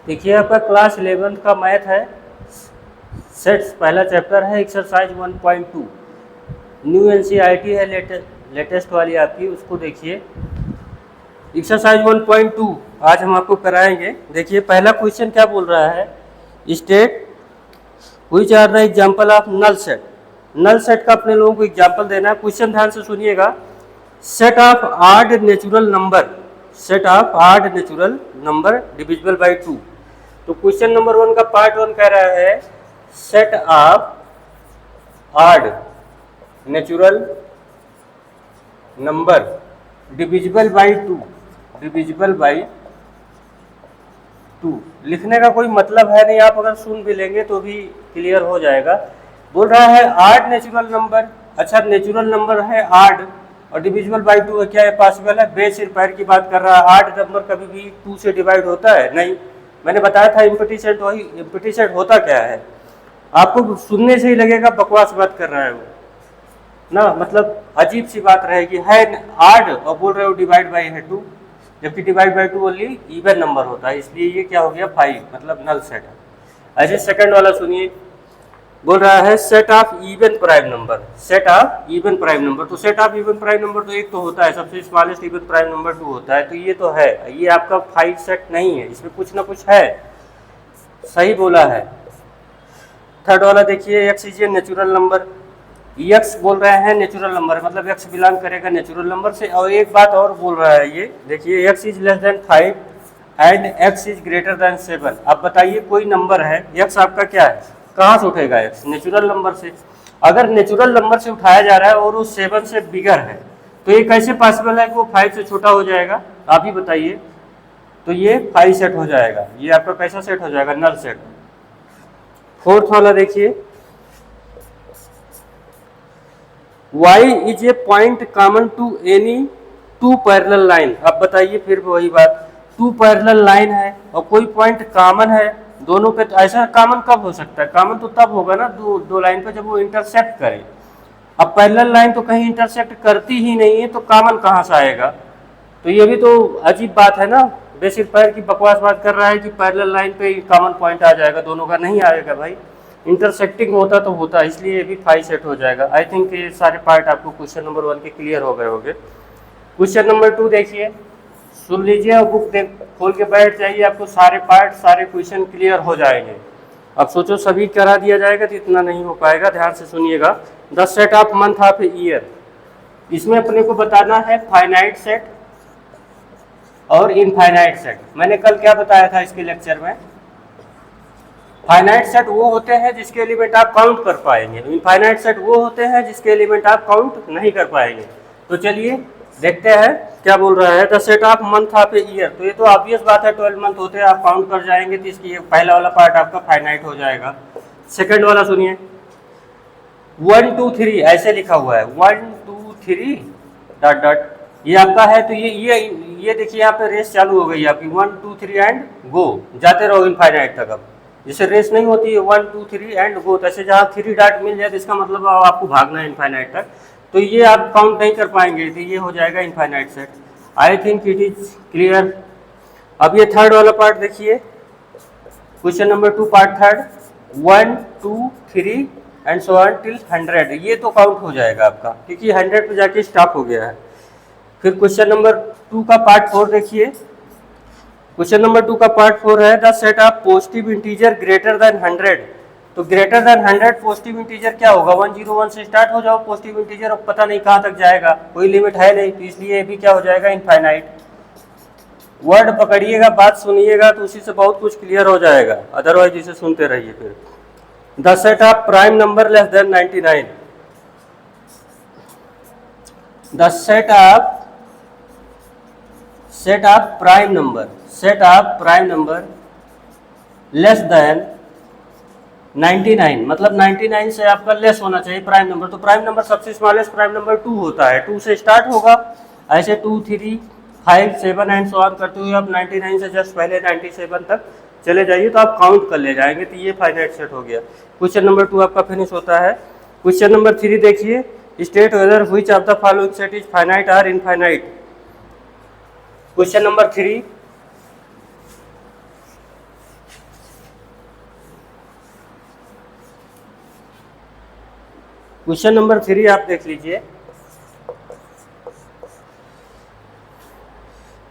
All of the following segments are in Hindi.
देखिए आपका क्लास 11 का मैथ है, सेट्स पहला चैप्टर है, एक्सरसाइज 1.2 न्यू एनसीईआरटी है, लेटेस्ट वाली आपकी, उसको देखिए। एक्सरसाइज 1.2 आज हम आपको कराएंगे। देखिए पहला क्वेश्चन क्या बोल रहा है, state which are the example of null set. Null set का अपने लोगों को एग्जांपल देना है। क्वेश्चन ध्यान से सुनिएगा। Set of odd natural number, set of odd natural number divisible by 2। तो क्वेश्चन नंबर 1 का पार्ट 1 कह रहा है set of odd natural number divisible by 2, divisible by 2 लिखने का कोई मतलब है नहीं, आप अगर सुन भी लेंगे तो भी क्लियर हो जाएगा। बोल रहा है आड नेचुरल नंबर, अच्छा नेचुरल नंबर है आड और डिविजिबल बाय 2 है, क्या ये पॉसिबल है? बेस रिपेयर की बात कर रहा है। आड नंबर कभी भी 2 से डिवाइड होता है? नहीं। मैंने बताया था इम्पटी सेट, वही इम्पटी सेट होता क्या है, आपको सुनने से ही लगेगा बकवास बात कर रहा है वो ना, मतलब अजीब सी बात रहेगी। है आड और बोल रहे हो डिवाइड बाई है 2, जबकि divide by 2 only even number होता है, इसलिए ये क्या हो गया 5, मतलब नल सेट है। ऐसे सेकंड वाला सुनिए, बोल रहा है set of even prime number, set of even prime number. तो set of even prime number तो एक तो होता है, सबसे स्मॉलेस्ट इवन प्राइम नंबर 2 होता है, तो ये तो है, ये आपका 5 सेट नहीं है, इसमें कुछ ना कुछ है। सही बोला है। थर्ड वाला देखिए, x is a natural number, x बोल रहे हैं नेचुरल नंबर, मतलब एक्स बिलोंग करेगा नेचुरल नंबर से। और एक बात और बोल रहा है ये देखिए, x is less than 5 and x is greater than 7। अब बताइए कोई नंबर है, एक्स आपका क्या है, कहाँ से उठेगा एक्स? नेचुरल नंबर से। अगर नेचुरल नंबर से उठाया जा रहा है और वो 7 से बिगर है, तो ये कैसे पॉसिबल है कि वो 5 से छोटा हो जाएगा? आप ही बताइए। तो ये 5 सेट हो जाएगा, ये आपका कैसा सेट हो जाएगा? Null set. फोर्थ वाला देखिए, y is a point common to any 2 parallel line. अब बताइए फिर वही बात, 2 पैरेलल लाइन है और कोई पॉइंट कॉमन है दोनों पे, तो ऐसा कॉमन कब हो सकता है? कॉमन तो तब होगा ना दो लाइन पे जब वो इंटरसेक्ट करे। अब पैरेलल लाइन तो कहीं इंटरसेक्ट करती ही नहीं है, तो कॉमन कहाँ से आएगा? तो ये भी तो अजीब बात है ना, बेसिक पैर की बकवास बात कर रहा है कि पैरेलल लाइन पे कॉमन पॉइंट आ जाएगा, दोनों का नहीं आएगा भाई। इंटरसेक्टिंग होता तो होता, इसलिए ये भी 5 सेट हो जाएगा। आई थिंक ये सारे पार्ट आपको क्वेश्चन नंबर 1 के क्लियर हो गए होंगे। क्वेश्चन नंबर 2 देखिए, सुन लीजिए और बुक खोल के बैठ जाइए, आपको सारे पार्ट सारे क्वेश्चन क्लियर हो जाएंगे। अब सोचो सभी करा दिया जाएगा तो इतना नहीं हो पाएगा, ध्यान से सुनिएगा। The set of month of a year, इसमें अपने को बताना है फाइनाइट सेट और इनफाइनाइट सेट। मैंने कल क्या बताया था इसके लेक्चर में? फाइनाइट सेट वो होते हैं जिसके एलिमेंट आप काउंट कर पाएंगे, इनफाइनाइट सेट वो होते हैं जिसके एलिमेंट आप काउंट नहीं कर पाएंगे। तो चलिए देखते हैं क्या बोल रहा है। The set of month of a year, तो ये तो ऑब्वियस बात है 12 मंथ होते हैं, आप काउंट कर जाएंगे तो इसकी पहला वाला पार्ट आपका फाइनाइट हो जाएगा। सेकंड वाला सुनिए, 1 2 3 ऐसे लिखा हुआ है, 1 2 3 डॉट डॉट, ये आपका है। तो ये देखिए यहाँ पे रेस चालू हो गई आपकी, 1 2 3 एंड गो, जाते रहो इनफाइनाइट तक। अब जैसे रेस नहीं होती है 1 2 3 एंड गो, तो ऐसे जहाँ 3 डॉट मिल जाए तो इसका मतलब आपको भागना है इनफाइनाइट तक, तो ये आप काउंट नहीं कर पाएंगे, तो ये हो जाएगा infinite set. I think it is clear. अब ये थर्ड वाला पार्ट देखिए, question number 2 part third, 1 2 3 and so on till 100, ये तो काउंट हो जाएगा आपका, क्योंकि 100 पे जाके स्टॉप हो गया है। फिर क्वेश्चन नंबर 2 का पार्ट 4 देखिए, क्वेश्चन नंबर 2 का पार्ट 4 है the set of positive integer greater than 100। तो ग्रेटर देन 100 पॉजिटिव इंटीजर क्या होगा? 101 से स्टार्ट हो जाओ पॉजिटिव इंटीजर, अब पता नहीं कहाँ तक जाएगा, कोई लिमिट है नहीं, तो इसलिए ये भी क्या हो जाएगा? इनफाइनाइट। वर्ड पकड़िएगा, बात सुनिएगा, तो उसी से बहुत कुछ क्लियर हो जाएगा, अदरवाइज इसे सुनते रहिए। फिर the set of prime number less than 99, the set of prime number, set of prime number less than 99, मतलब 99 से आपका लेस होना चाहिए प्राइम नंबर। तो प्राइम नंबर सबसे स्मॉलेस्ट प्राइम नंबर 2 होता है, 2 से स्टार्ट होगा, ऐसे 2 3 5 7 एंड सो ऑन करते हुए आप 99 से जस्ट पहले 97 तक चले जाइए, तो आप काउंट कर ले जाएंगे, तो ये फाइनाइट सेट हो गया। क्वेश्चन नंबर 2 आपका फिनिश होता है। क्वेश्चन नंबर 3 देखिए, state whether which of the following set is finite और infinite. Question number 3, question number 3 आप देख लीजिए।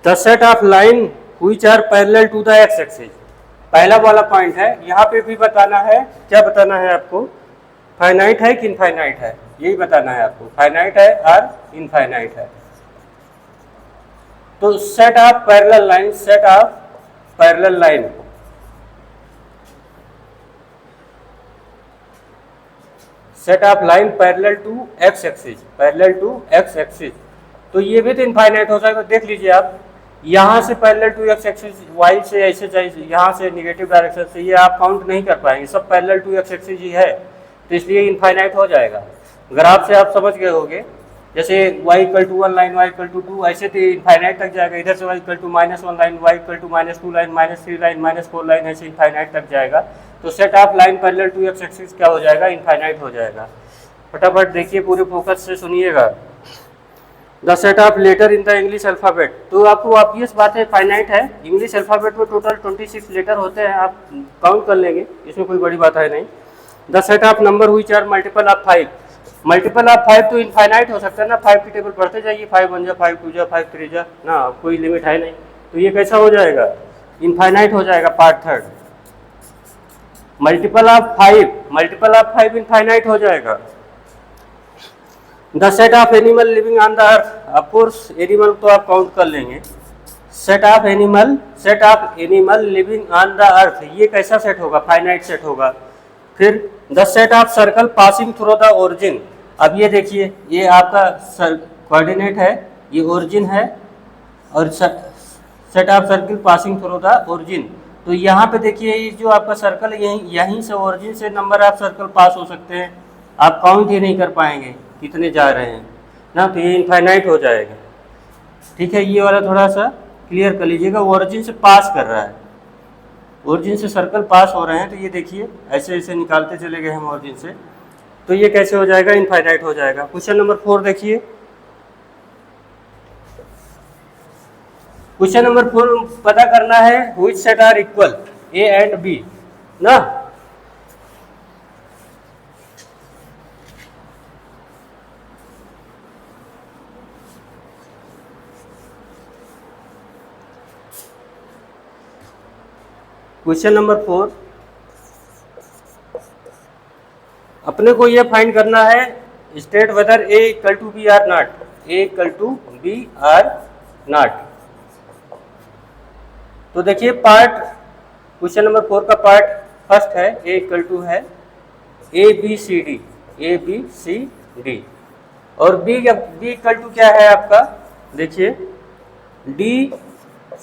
The set of line which are parallel to the x axis, पहला वाला पॉइंट है। यहाँ पे भी बताना है, क्या बताना है आपको, फाइनाइट है कि इनफाइनाइट है, यही बताना है आपको, फाइनाइट है और इनफाइनाइट है। तो set of parallel line, set of parallel line, set of line parallel to x axis, parallel to x axis, तो ये भी तो इनफाइनाइट हो जाएगा। देख लीजिए आप, यहाँ से parallel to x axis, y से ऐसे चाहिए, यहाँ से निगेटिव डायरेक्शन से, ये आप काउंट नहीं कर पाएंगे, सब पैरेलल टू एक्स एक्सिस ही है, तो इसलिए इनफाइनाइट हो जाएगा। ग्राफ से आप समझ गए होंगे, जैसे y equal to 1 line, y equal to 2, ऐसे तो इनफाइनाइट तक जाएगा। इधर से y equal to -1 line, y equal to -2 line, -3 line, -4 line, ऐसे इनफाइनाइट तक जाएगा। तो set of line parallel to x axis क्या हो जाएगा, इनफाइनाइट हो जाएगा। फटाफट देखिए, पूरे फोकस से सुनिएगा। The set of letter in the English alphabet, तो आपको ऑब्वियस बात है फाइनाइट है। इंग्लिश अल्फ़ाबेट में टोटल 26 लेटर होते हैं, आप काउंट कर लेंगे, इसमें कोई बड़ी बात है नहीं। The set of number which are multiple of 5, multiple of 5 तो इनफाइनाइट हो सकता है ना, 5 की टेबल बढ़ते जाइए, 5 1 जा, 5 2 जा, 5 3 जा ना, कोई लिमिट है नहीं, तो ये कैसा हो जाएगा, इनफाइनाइट हो जाएगा। Part third, multiple of 5, multiple of 5 infinite हो जाएगा। The set of animal living on the earth, of course animal तो आप काउंट कर लेंगे। Set of animal, set of animal living on the earth, ये कैसा सेट होगा, फाइनाइट सेट होगा। फिर the set of circle passing through the origin, अब ये देखिए, ये आपका कोऑर्डिनेट है, ये ओरिजिन है, और set of circle passing through the origin, तो यहाँ पे देखिए, ये जो आपका सर्कल है, यहीं से ओरिजिन से नंबर ऑफ सर्कल पास हो सकते हैं, आप काउंट ही नहीं कर पाएंगे कितने जा रहे हैं ना, तो ये इनफाइनाइट हो जाएगा। ठीक है, ये वाला थोड़ा सा क्लियर कर लीजिएगा, ओरिजिन से पास कर रहा है, ओरिजिन से सर्कल पास हो रहे हैं, तो ये देखिए ऐसे ऐसे निकालते चले गए हम ओरिजिन से, तो ये कैसे हो जाएगा, इनफाइनाइट हो जाएगा। क्वेश्चन नंबर 4 देखिए। क्वेश्चन नंबर 4 पता करना है which set are equal a and b ना। क्वेश्चन नंबर 4 अपने को यह फाइंड करना है, state whether a equal to b or not, a equal to b or not. तो देखिए पार्ट, क्वेश्चन नंबर 4 का पार्ट फर्स्ट है, ए इक्वल टू है a b c d, a b c d, और बी इक्वल टू क्या है आपका, देखिए डी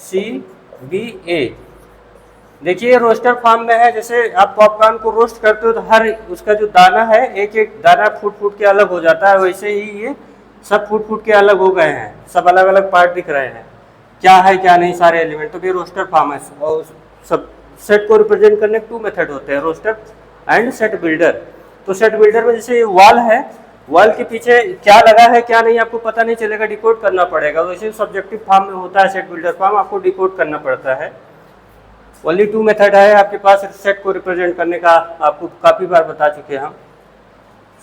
सी बी ए। देखिए रोस्टर फॉर्म में है, जैसे आप पॉपकॉर्न को रोस्ट करते हो तो हर उसका जो दाना है, एक एक दाना फूट फूट के अलग हो जाता है, वैसे ही ये सब फूट फूट के अलग हो गए हैं, सब अलग अलग पार्ट दिख रहे हैं, क्या है क्या नहीं सारे एलिमेंट, तो ये रोस्टर फॉर्म है। और सब सेट को रिप्रेजेंट करने के 2 मेथड होते हैं, रोस्टर एंड सेट बिल्डर। तो सेट बिल्डर में जैसे वॉल है, वॉल के पीछे क्या लगा है क्या नहीं आपको पता नहीं चलेगा, डिकोड करना पड़ेगा, वैसे सब्जेक्टिव फॉर्म में होता है सेट बिल्डर फॉर्म, आपको डिकोड करना पड़ता है। ओनली 2 मेथड है आपके पास सेट को रिप्रेजेंट करने का, आपको काफ़ी बार बता चुके हैं हम,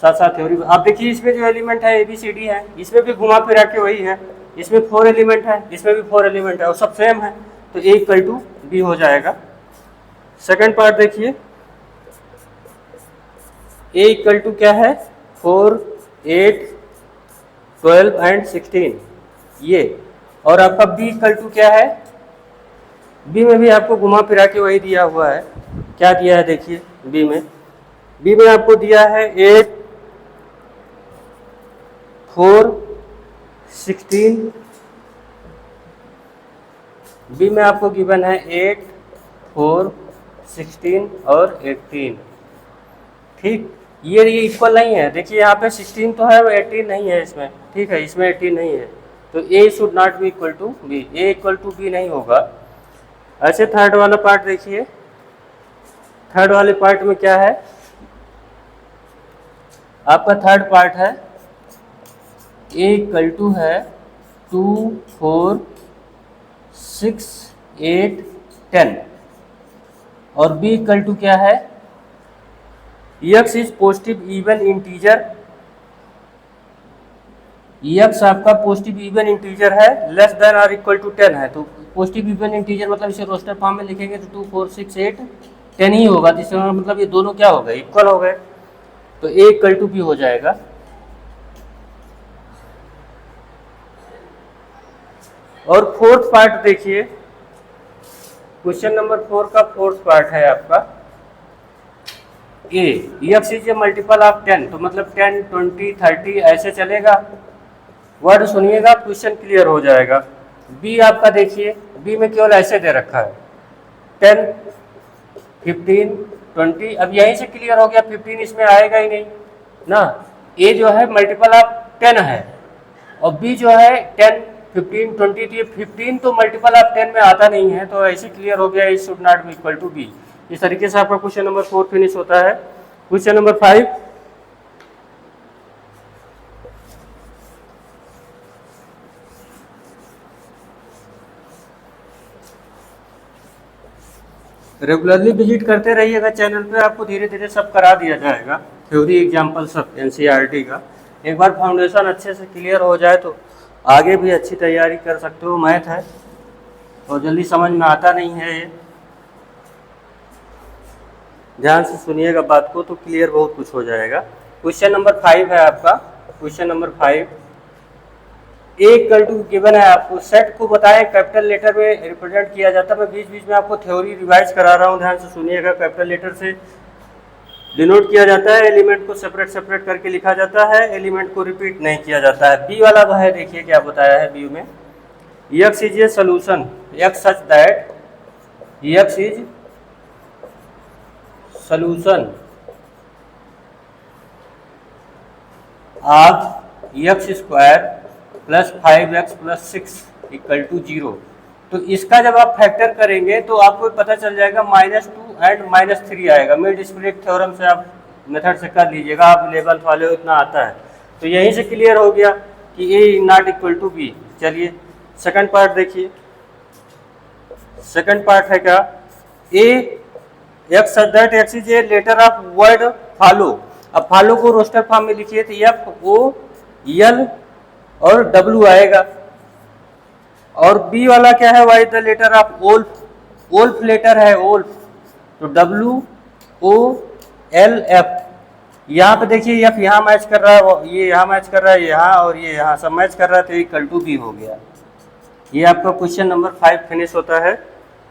साथ साथ थ्योरी। आप देखिए इसमें जो एलिमेंट है ABCD है, इसमें भी घुमा फिरा के वही है, इसमें 4 एलिमेंट है, इसमें भी 4 एलिमेंट है, और सब सेम है, तो A इक्वल टू B हो जाएगा। सेकंड पार्ट देखिए, A इक्वल टू क्या है, 4 8 12 एंड 16 ये, और आपका B इक्वल टू क्या है, बी में भी आपको घुमा फिरा के वही दिया हुआ है, क्या दिया है देखिए, बी में आपको दिया है 8 4 16, बी में आपको गिवन है 8 4 16 और 18। ठीक, ये इक्वल नहीं है, देखिए यहाँ पे 16 तो है, 18 नहीं है इसमें, ठीक है, इसमें 18 नहीं है, तो a should not be equal to b, a equal to b नहीं होगा। ऐसे थर्ड वाला पार्ट देखिए, थर्ड वाले पार्ट में क्या है, आपका थर्ड पार्ट है ए इक्वल टू है 2 4 6 8 10, और बी इक्वल टू क्या है, x is positive even integer x आपका पॉजिटिव इवन इंटीजर है, लेस देन और इक्वल टू 10 है, तो पॉजिटिव इवन इंटीजर मतलब इसे रोस्टर फॉर्म में लिखेंगे तो 2 4 6 8 10 ही होगा, तो इसका मतलब ये दोनों क्या हो गए, इक्वल हो गए, तो ए इक्वल टू बी हो जाएगा। और फोर्थ पार्ट देखिए, क्वेश्चन नंबर 4 का फोर्थ पार्ट है आपका a, x is a multiple of 10, तो मतलब 10 20 30 ऐसे चलेगा, वर्ड सुनिएगा क्वेश्चन क्लियर हो जाएगा। बी आपका देखिए, बी में केवल ऐसे दे रखा है 10 15 20, अब यहीं से क्लियर हो गया 15 इसमें आएगा ही नहीं ना, ए जो है मल्टीपल ऑफ 10 है और बी जो है 10 15 20, तो ये 15 तो मल्टीपल ऑफ 10 में आता नहीं है, तो ऐसे क्लियर हो गया, it should not be equal to b. इस तरीके से आपका क्वेश्चन नंबर 4 फिनिश होता है। क्वेश्चन नंबर 5, रेगुलरली विजिट करते रहिएगा चैनल पे, आपको धीरे धीरे सब करा दिया जाएगा, थ्योरी एग्जाम्पल सब एनसीईआरटी का। एक बार फाउंडेशन अच्छे से क्लियर हो जाए तो आगे भी अच्छी तैयारी कर सकते हो। मैथ है और जल्दी समझ में आता नहीं है ये, ध्यान से सुनिएगा बात को तो क्लियर बहुत कुछ हो जाएगा। क्वेश्चन नंबर 5 है आपका, question number 5, a equal to given है आपको, सेट को बताएं कैपिटल लेटर में रिप्रेजेंट किया जाता है। मैं बीच बीच में आपको थ्योरी रिवाइज करा रहा हूँ, ध्यान से सुनिएगा। कैपिटल लेटर से डिनोट किया जाता है, एलिमेंट को सेपरेट सेपरेट करके लिखा जाता है, एलिमेंट को रिपीट नहीं किया जाता है। बी वाला वह है, देखिए क्या बताया है बी में, x is a solution, x such that x is solution of x square plus 5x plus 6 equal to 0। तो इसका जब आप फैक्टर करेंगे तो आपको पता चल जाएगा -2 एंड -3 आएगा। मिड स्प्लिट थ्योरम से आप मेथड से कर लीजिएगा, आप 11th वाले हो, इतना आता है। तो यहीं से क्लियर हो गया कि a not equal to b. चलिए सेकंड पार्ट देखिए, सेकंड पार्ट है क्या, a x such that x is a letter of word follow. अब फॉलो को रोस्टर फॉर्म में लिखिए तो FOL और W आएगा। और बी वाला क्या है, y the letter of wolf, wolf letter है ओल्फ, तो WOLF। यहाँ पे देखिए एफ यहाँ मैच कर रहा है, ये यहाँ मैच कर रहा है, यहाँ और ये यहाँ सब मैच कर रहा है, तो इक्वल टू बी हो गया। ये आपका क्वेश्चन नंबर 5 फिनिश होता है।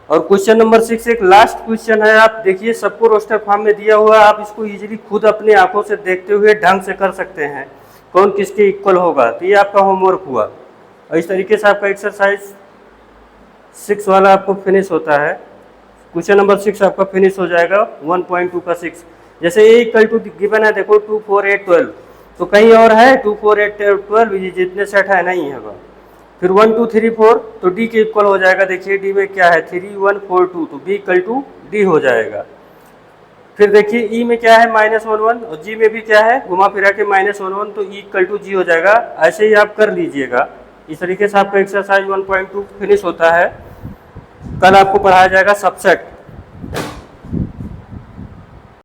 और क्वेश्चन नंबर 6 एक लास्ट क्वेश्चन है। आप देखिए सबको रोस्टर फॉर्म में दिया हुआ है, आप इसको इजीली खुद अपनी आंखों से देखते हुए ढंग से कर सकते हैं कौन किसके इक्वल होगा। तो ये आपका होमवर्क हुआ और इस तरीके से आपका एक्सरसाइज 6 वाला आपको फिनिश होता है। क्वेश्चन नंबर 6 आपका फिनिश हो जाएगा 1.2 का 6। जैसे ए इक्वल टू गिवन है, देखो 2 4 8 12, तो कहीं और है 2 4 8 12, ये जितने सेट है नहीं है। फिर 1 2 3 4, तो डी के इक्वल हो जाएगा। देखिए डी में क्या है 3 1 4 2, तो बी इक्वल टू डी हो जाएगा। फिर देखिए ई में क्या है -1 1, और जी में भी क्या है घुमा फिरा के -1 1, तो ई इक्वल टू जी हो जाएगा। ऐसे ही आप कर लीजिएगा। इस तरीके से आपका एक्सरसाइज 1.2 फिनिश होता है। कल आपको पढ़ाया जाएगा सबसेट।